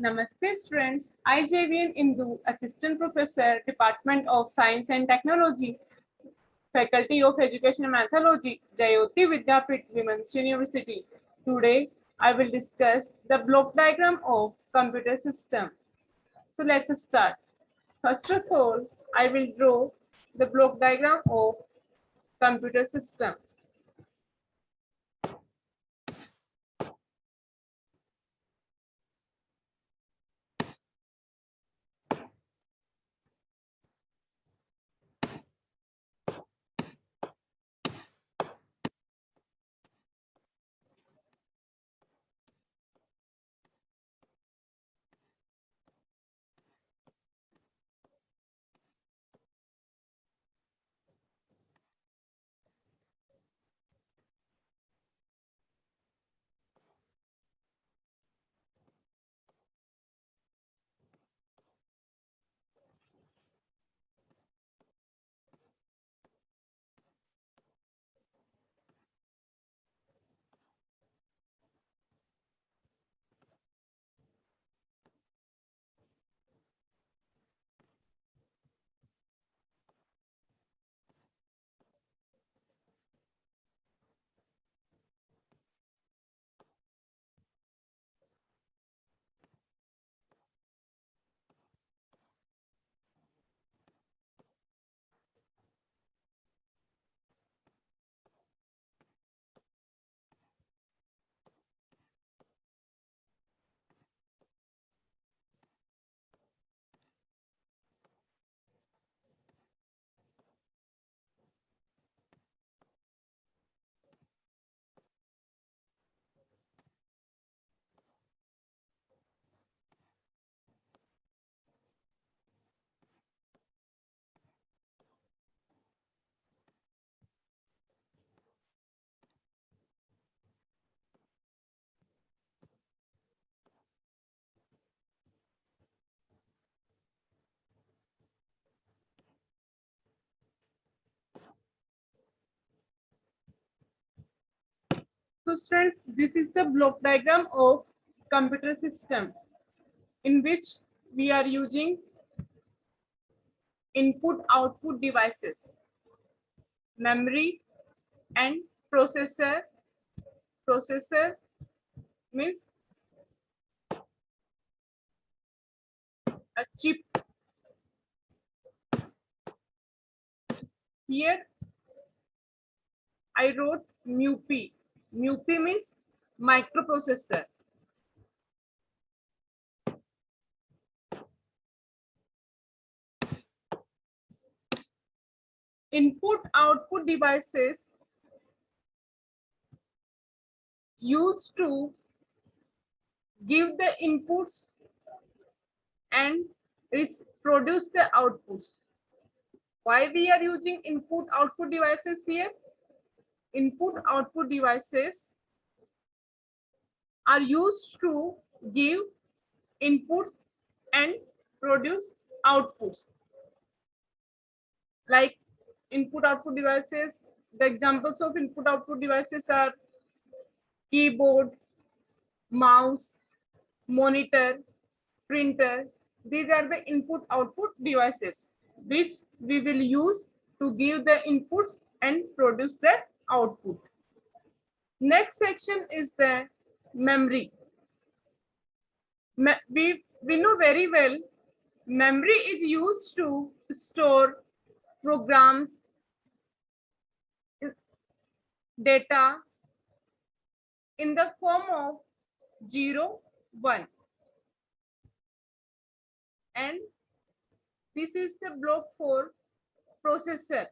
Namaste students, I JVN Indu, Assistant Professor, Department of Science and Technology, Faculty of Education and Methodology, Jayoti Vidyapith Women's University. Today, I will discuss the block diagram of computer system. So let's start. First of all, I will draw the block diagram of computer system. So students, this is the block diagram of computer system in which we are using input output devices, memory and processor. Processor means a chip. Here I wrote MUP. MUP means microprocessor. Input output devices used to give the inputs and produce the outputs. Why we are using input output devices here? Input output devices are used to give inputs and produce outputs. Like input output devices, the examples of input output devices are keyboard, mouse, monitor, printer. These are the input output devices which we will use to give the inputs and produce the output. Next section is the memory. We know very well memory is used to store programs, data in the form of 0, 1. And this is the block for processor.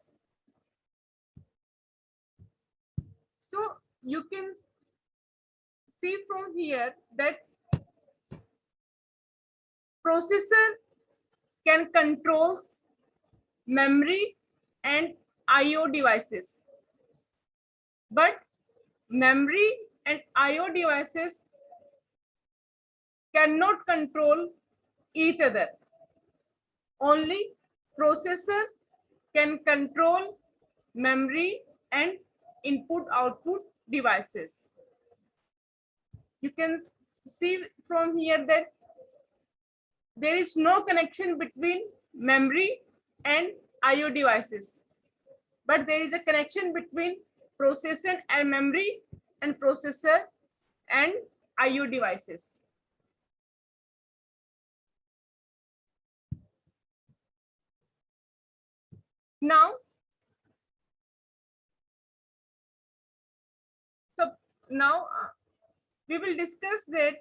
So you can see from here that processor can control memory and IO devices. But memory and IO devices cannot control each other. Only processor can control memory and input-output devices. You can see from here that there is no connection between memory and IO devices, but there is a connection between processor and memory and processor and IO devices. Now, we will discuss that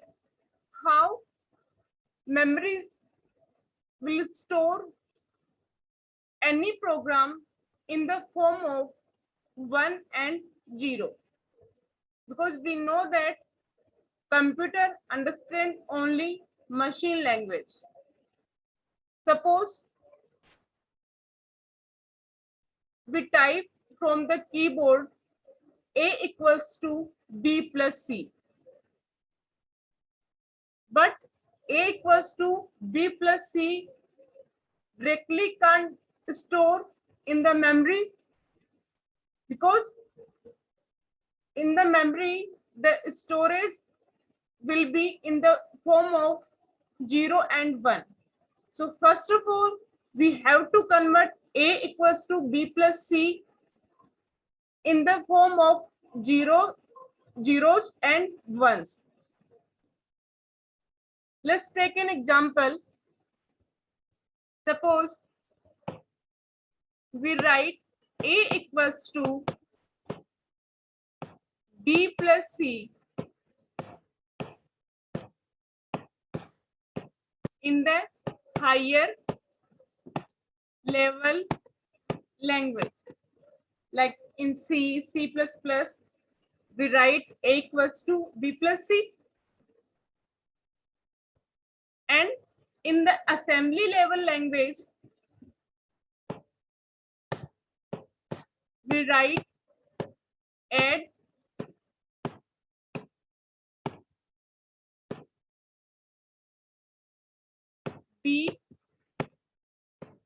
how memory will store any program in the form of 1 and 0, because we know that computer understand only machine language. Suppose we type from the keyboard A equals to B plus C, but A equals to B plus C directly can't store in the memory, because in the memory the storage will be in the form of 0 and 1. So first of all, we have to convert A equals to B plus C in the form of zeros and ones. Let's take an example. Suppose we write A equals to B plus C in the higher level language, like in C, C++, we write A equals to B plus C. And in the assembly level language, we write add B,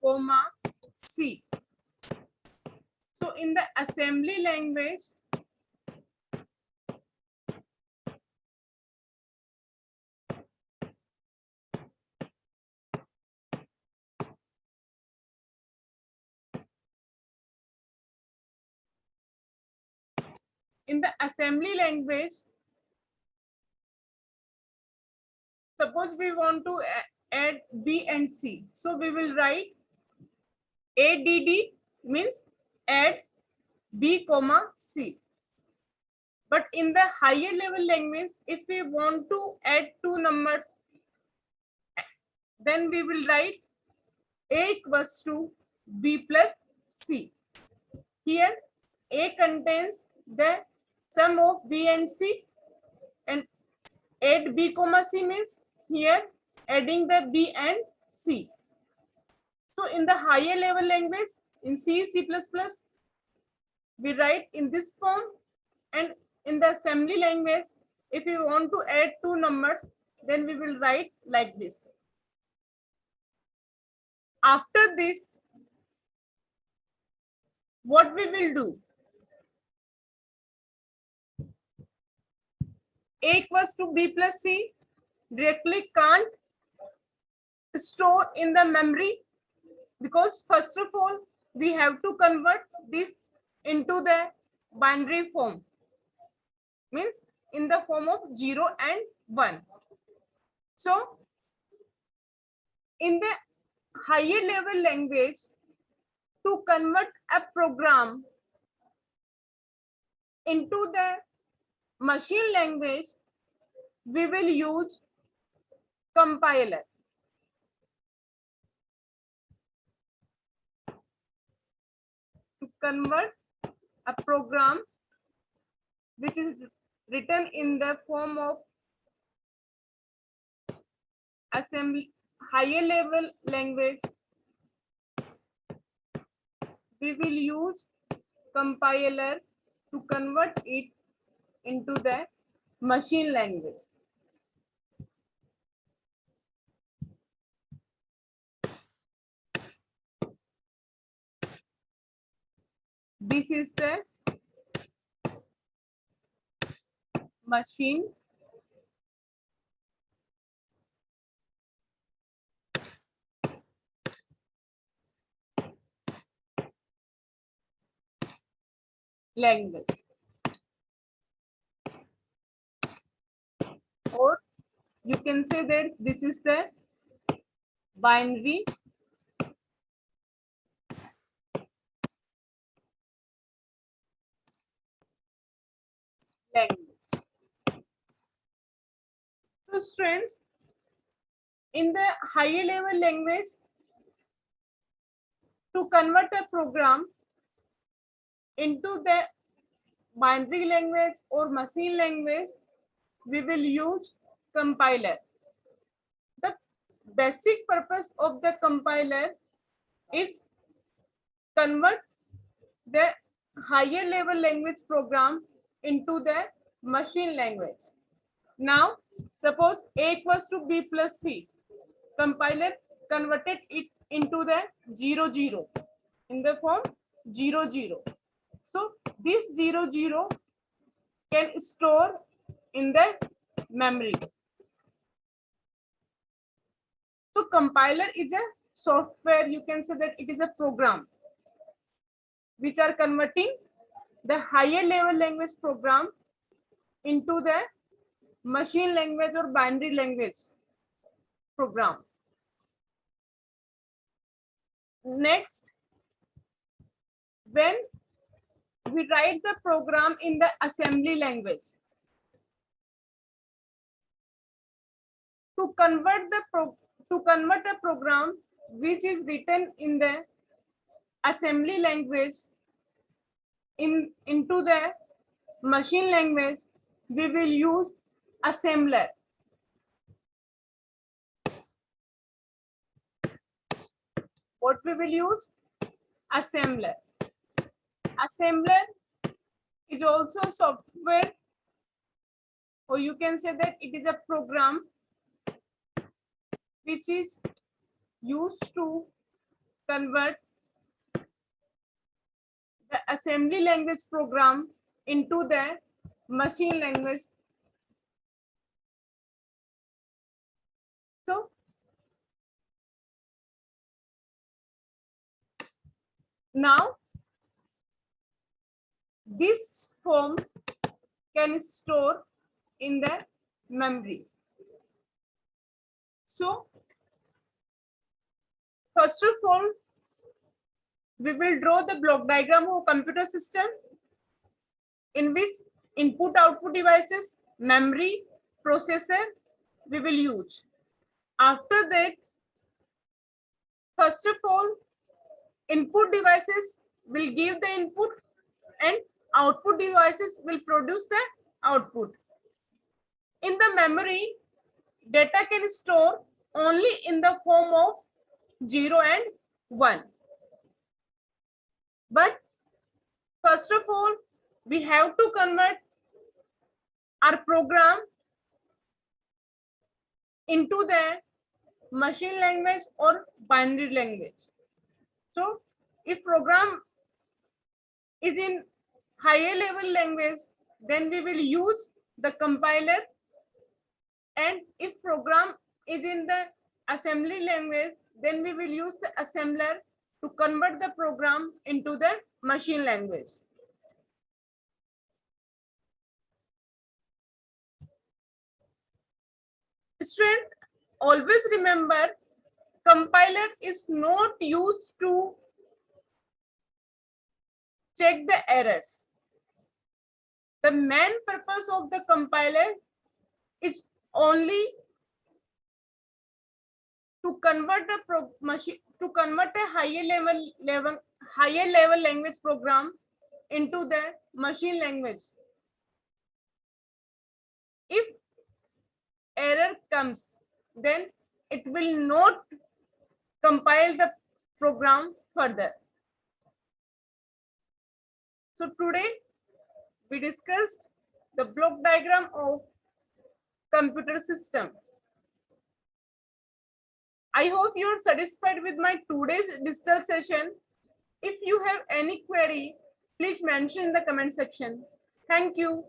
comma C. So in the assembly language, suppose we want to add B and C. So we will write ADD, means add B, comma C. But in the higher level language, if we want to add two numbers, then we will write A equals to B plus C. Here A contains the sum of B and C, and add B comma C means here adding the B and C. So in the higher level language, in C, C++, we write in this form, and in the assembly language, if we want to add two numbers, then we will write like this. After this, what we will do? A equals to B plus C directly can't store in the memory, because first of all, we have to convert this into the binary form, means in the form of 0 and 1. So in the higher level language, to convert a program into the machine language, we will use compiler. To convert a program which is written in the form of assembly higher level language, we will use compiler to convert it into the machine language. This is the machine language. Or you can say that this is the binary language. So students, in the higher level language, to convert a program into the binary language or machine language, we will use compiler. The basic purpose of the compiler is convert the higher level language program into the machine language. Now, suppose A equals to B plus C. Compiler converted it into the 00 in the form 00. So this 00 can store in the memory. So compiler is a software, you can say that it is a program which are converting the higher level language program into the machine language or binary language program. Next, when we write the program in the assembly language, to convert a program which is written in the assembly language into the machine language, we will use assembler. What we will use? Assembler. Assembler is also a software, or you can say that it is a program which is used to convert the assembly language program into the machine language. So now this form can store in the memory. So first of all, we will draw the block diagram of computer system in which input output devices, memory, processor we will use. After that, first of all, input devices will give the input and output devices will produce the output. In the memory, data can store only in the form of 0 and 1. But first of all, we have to convert our program into the machine language or binary language. So if program is in higher level language, then we will use the compiler, and if program is in the assembly language, then we will use the assembler to convert the program into the machine language. Students, always remember, compiler is not used to check the errors. The main purpose of the compiler is only to convert a higher level language program into the machine language. If error comes, then it will not compile the program further. So today we discussed the block diagram of computer system. I hope you are satisfied with my today's digital session. If you have any query, please mention in the comment section. Thank you.